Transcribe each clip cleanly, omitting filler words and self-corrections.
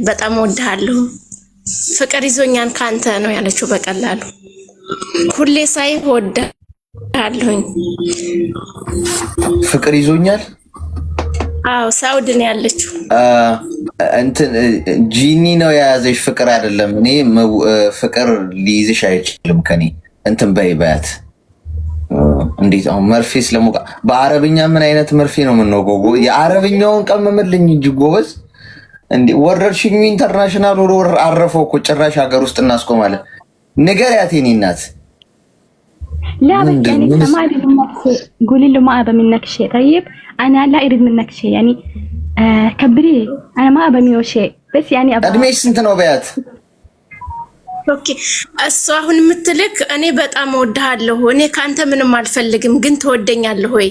በጣም ወድሃለሁ። ፍቅር ይዞኛል ካንተ ነው ያለችው በቀላሉ። ሁሌ ሳይ ወድሃለሁኝ። ፍቅር ይዞኛል። አዎ ሳውዲ ነው ያለችው። እንትን ጂኒ ነው የያዘሽ ፍቅር አይደለም። እኔ ፍቅር ሊይዝሽ አይችልም ከኔ እንትን በይባያት። እንዴት አሁን መርፌ ስለሞቃ በአረብኛ ምን አይነት መርፌ ነው የምንወገው? የአረብኛውን ቀመምልኝ እንጂ ጎበዝ። እንዴ ወረርሽኙ ኢንተርናሽናል ወር አረፈው እኮ ጭራሽ ሀገር ውስጥ እናስቆማለን። ንገሪያት የኔ እናት። لا بس يعني ما اريد منك شيء، قولي له ما ابى منك شيء. طيب انا لا اريد منك شيء يعني كبريه. انا ما ابى منه شيء بس يعني ابى እድሜሽ ስንት ነው በያት። ኦኬ እሱ አሁን የምትልክ እኔ በጣም ወድሃለሁ፣ እኔ ካንተ ምንም አልፈልግም፣ ግን ትወደኛለህ ወይ?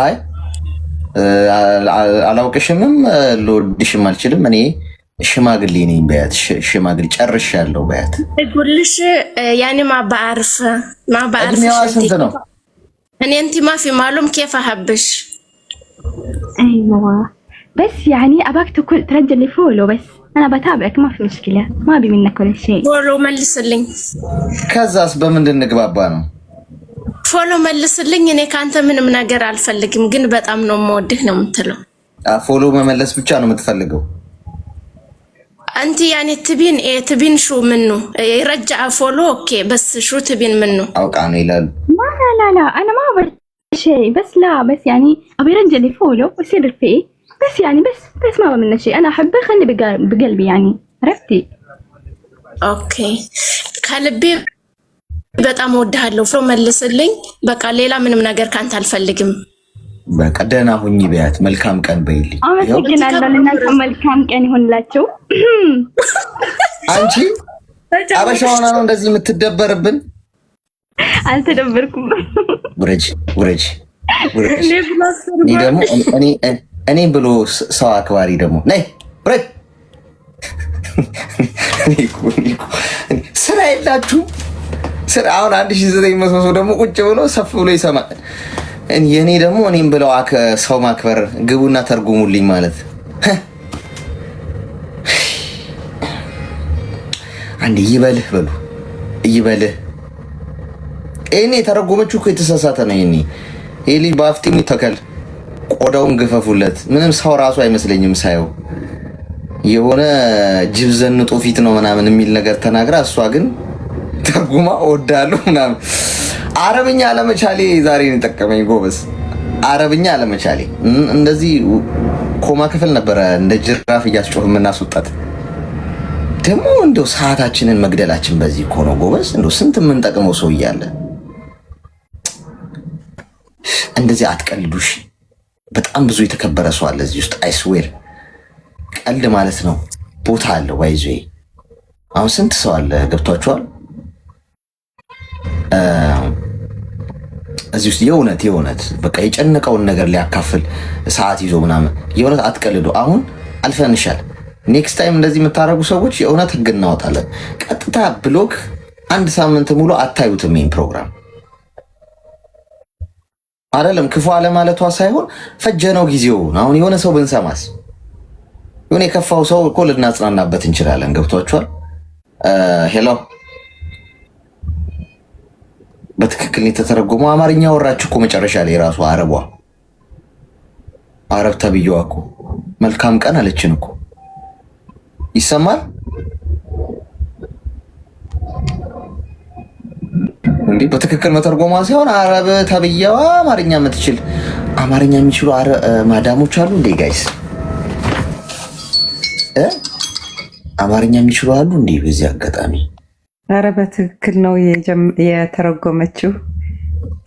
አይ አላውቅሽምም ልወድሽም አልችልም። እኔ ሽማግሌ ነኝ በያት። ሽማግሌ ጨርሻለሁ በያት። እጉልሽ ያኔ ما بعرف እድሜዋ ስንት ነው? እኔ انت ما في معلوم كيف احبش. ايوه بس يعني اباك ترجل لي فولو بس انا بتابعك ما في مشكله، ما ابي منك ولا شيء. فولو መልስልኝ። ከዛስ በምንድን እንግባባ ነው? ፎሎ መልስልኝ። እኔ ካንተ ምንም ነገር አልፈልግም፣ ግን በጣም ነው የምወድህ ነው የምትለው። ፎሎ መመለስ ብቻ ነው የምትፈልገው? انت يعني تبين شو منه يرجع فولو اوكي بس شو تبين منه؟ اوقعني لا لا انا ما ابغى شيء بس لا بس يعني ابي يرجع لي فولو ويصير فيه بس يعني بس ما ابغى منه شيء. انا احبه خلي بقلبي يعني عرفتي؟ اوكي ከልቤ በጣም ወድሃለሁ። ፎሎ መልስልኝ። በቃ ሌላ ምንም ነገር ካንተ አልፈልግም። በቃ ደህና ሁኚ በያት። መልካም ቀን በይልኝ። አመሰግናለሁ። ለእናንተ መልካም ቀን ይሁንላችሁ። አንቺ አበሻውና ነው እንደዚህ የምትደበርብን? አልተደበርኩም። ውረጅ። ደግሞ እኔ ብሎ ሰው አክባሪ ደግሞ ነይ ውረጅ። ስራ የላችሁ ስራ። አሁን 1900 ሰው ደግሞ ቁጭ ብሎ ሰፍ ብሎ ይሰማል። የኔ ደግሞ እኔም ብለው ሰው ማክበር ግቡና ተርጉሙልኝ ማለት አንድ ይበልህ በሉ ይበልህ። እኔ ተረጎመችው እኮ የተሳሳተ ነው። ይሄ ልጅ በአፍጢሙ ተከል ቆዳውን ግፈፉለት። ምንም ሰው ራሱ አይመስለኝም ሳየው። የሆነ ጅብ ዘንጦ ፊት ነው ምናምን የሚል ነገር ተናግራ፣ እሷ ግን ተርጉማ እወዳለሁ ምናምን። አረብኛ አለመቻሌ ዛሬ ነው የጠቀመኝ ጎበዝ። አረብኛ አለመቻሌ እንደዚህ ኮማ ክፍል ነበረ እንደ ጅራፍ እያስጮህ የምናስወጣት። ደግሞ እንደው ሰዓታችንን መግደላችን በዚህ እኮ ነው ጎበዝ። እንደው ስንት የምንጠቅመው ሰው እያለ እንደዚህ አትቀልዱሽ። በጣም ብዙ የተከበረ ሰው አለ እዚህ ውስጥ። አይስዌር ቀልድ ማለት ነው ቦታ አለው ዋይዞ። አሁን ስንት ሰው አለ ገብቷቸዋል እዚህ ውስጥ የእውነት በቃ የጨነቀውን ነገር ሊያካፍል ሰዓት ይዞ ምናምን። የእውነት አትቀልዱ። አሁን አልፈንሻል። ኔክስት ታይም እንደዚህ የምታደርጉ ሰዎች የእውነት ህግ እናወጣለን። ቀጥታ ብሎክ 1 ሳምንት ሙሉ አታዩትም ይሄን ፕሮግራም። አይደለም ክፉ አለማለቷ ሳይሆን ፈጀነው ጊዜው። አሁን የሆነ ሰው ብንሰማስ የሆነ የከፋው ሰው እኮ ልናጽናናበት እንችላለን። ገብቷችኋል? ሄሎ በትክክል የተተረጎመው አማርኛ ወራች እኮ መጨረሻ ላይ ራሱ አረብ ተብዬዋ እኮ መልካም ቀን አለችን እኮ። ይሰማል እንዴ? በትክክል መተርጎማ ሳይሆን አረብ ተብዬዋ አማርኛ የምትችል አማርኛ የሚችሉ ማዳሞች አሉ እንዴ ጋይስ? አማርኛ የሚችሉ አሉ እንዴ? በዚህ አጋጣሚ አረ በትክክል ነው የተረጎመችው።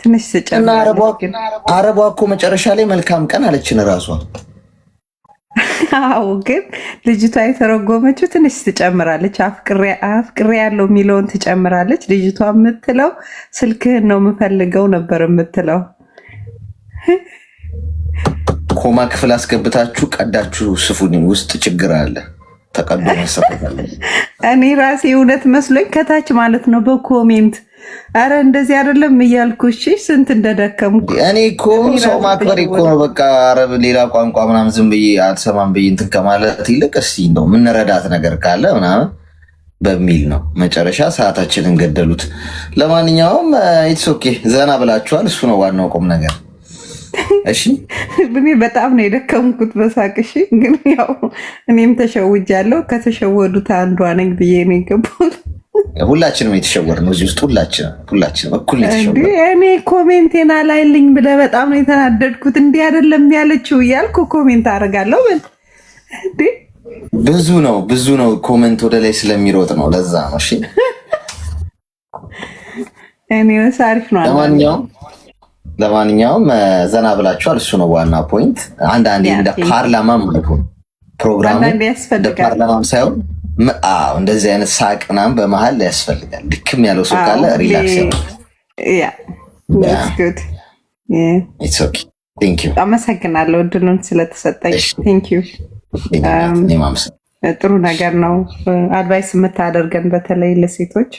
ትንሽ እና አረቧ እኮ መጨረሻ ላይ መልካም ቀን አለችን ራሷ። አዎ ግን ልጅቷ የተረጎመችው ትንሽ ትጨምራለች። አፍቅሬ ያለው የሚለውን ትጨምራለች። ልጅቷ የምትለው ስልክህን ነው የምፈልገው ነበር የምትለው። ኮማ ክፍል አስገብታችሁ ቀዳችሁ ስፉን። ውስጥ ችግር አለ ተቀዶ መሰለኝ። እኔ ራሴ እውነት መስሎኝ ከታች ማለት ነው በኮሜንት አረ እንደዚህ አይደለም እያልኩ እሺ፣ ስንት እንደደከምኩ እኔ እኮ ሰው ማክበር እኮ ነው በቃ። አረብ ሌላ ቋንቋ ምናምን ዝም ብዬ አልሰማም ብዬ እንትን ከማለት ይልቅ እስቲ እንደው የምንረዳት ነገር ካለ ምናምን በሚል ነው። መጨረሻ ሰዓታችንን ገደሉት። ለማንኛውም ኢትስ ኦኬ፣ ዘና ብላችኋል። እሱ ነው ዋናው ቁም ነገር። እሺ እኔ በጣም ነው የደከምኩት በሳቅ። እሺ ግን ያው እኔም ተሸውጃለሁ። ከተሸወዱት አንዷ ነኝ ብዬ ነው የገባሁት። ሁላችንም የተሸወርነው እዚህ ውስጥ ሁላችንም እኩል ነው የተሸወርነው። እኔ ኮሜንቴና ላይልኝ ብለህ በጣም ነው የተናደድኩት። እንዲህ አይደለም ያለችው እያልኩ ኮሜንት አደርጋለሁ። እንዴ ብዙ ነው ኮሜንት ወደ ላይ ስለሚሮጥ ነው። ለዛ ነው። እሺ እኔ አሪፍ ነው። ለማንኛውም ዘና ብላችኋል። እሱ ነው ዋና ፖይንት። አንዳንዴ እንደ ፓርላማም ነው ፕሮግራሙ፣ እንደ ፓርላማም ሳይሆን እንደዚህ አይነት ሳቅ ምናምን በመሀል ያስፈልጋል። ድክም ያለው ሰው ካለ ሪላክስ አመሰግናለሁ እድሉን ስለተሰጠኝ። ጥሩ ነገር ነው አድቫይስ የምታደርገን በተለይ ለሴቶች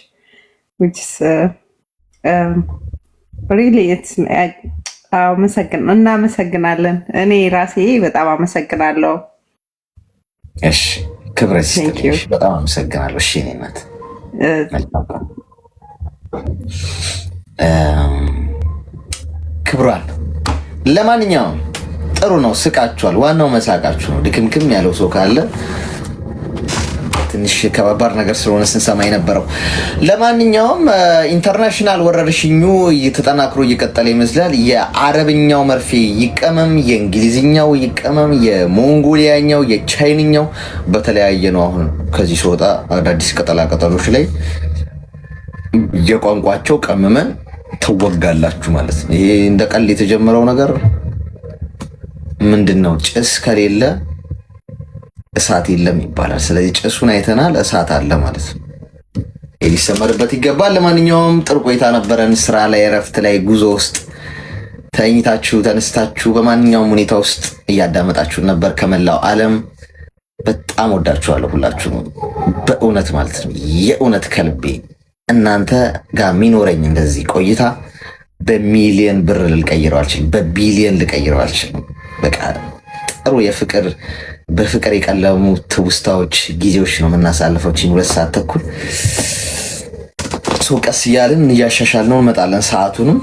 እናመሰግናለን። እኔ ራሴ በጣም አመሰግናለሁ። እሺ ክብረት ይስጥልኝ። በጣም አመሰግናለሁ። እሺ እኔ እናት ክብሯል። ለማንኛውም ጥሩ ነው፣ ስቃችኋል። ዋናው መሳቃችሁ ነው። ድክምክም ያለው ሰው ካለ ትንሽ ከባባድ ነገር ስለሆነ ስንሰማ የነበረው። ለማንኛውም ኢንተርናሽናል ወረርሽኙ ተጠናክሮ እየቀጠለ ይመስላል። የአረብኛው መርፌ ይቀመም፣ የእንግሊዝኛው ይቀመም፣ የሞንጎሊያኛው፣ የቻይንኛው በተለያየ ነው። አሁን ከዚህ ሲወጣ አዳዲስ ቅጠላቅጠሎች ላይ የቋንቋቸው ቀምመን ትወጋላችሁ ማለት ነው። ይሄ እንደ ቀልድ የተጀመረው ነገር ምንድን ነው? ጭስ ከሌለ እሳት የለም ይባላል። ስለዚህ ጭሱን አይተናል፣ እሳት አለ ማለት ነው። ሊሰመርበት ይገባል። ለማንኛውም ጥሩ ቆይታ ነበረን። ስራ ላይ፣ እረፍት ላይ፣ ጉዞ ውስጥ ተኝታችሁ ተነስታችሁ በማንኛውም ሁኔታ ውስጥ እያዳመጣችሁ ነበር። ከመላው ዓለም በጣም ወዳችኋለሁ ሁላችሁ በእውነት ማለት ነው። የእውነት ከልቤ እናንተ ጋር የሚኖረኝ እንደዚህ ቆይታ በሚሊየን ብር ልቀይረው አልችልም፣ በቢሊየን ልቀይረው አልችልም። በቃ ጥሩ በፍቅር የቀለሙ ትውስታዎች ጊዜዎች ነው የምናሳልፈው። 2 ሰዓት ተኩል ሰው ቀስ እያልን እያሻሻል ነው እንመጣለን። ሰዓቱንም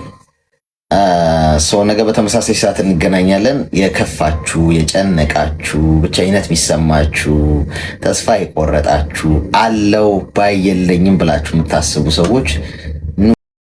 ሰው ነገ በተመሳሳይ ሰዓት እንገናኛለን። የከፋችሁ፣ የጨነቃችሁ፣ ብቸኝነት የሚሰማችሁ፣ ተስፋ የቆረጣችሁ፣ አለው ባይ የለኝም ብላችሁ የምታስቡ ሰዎች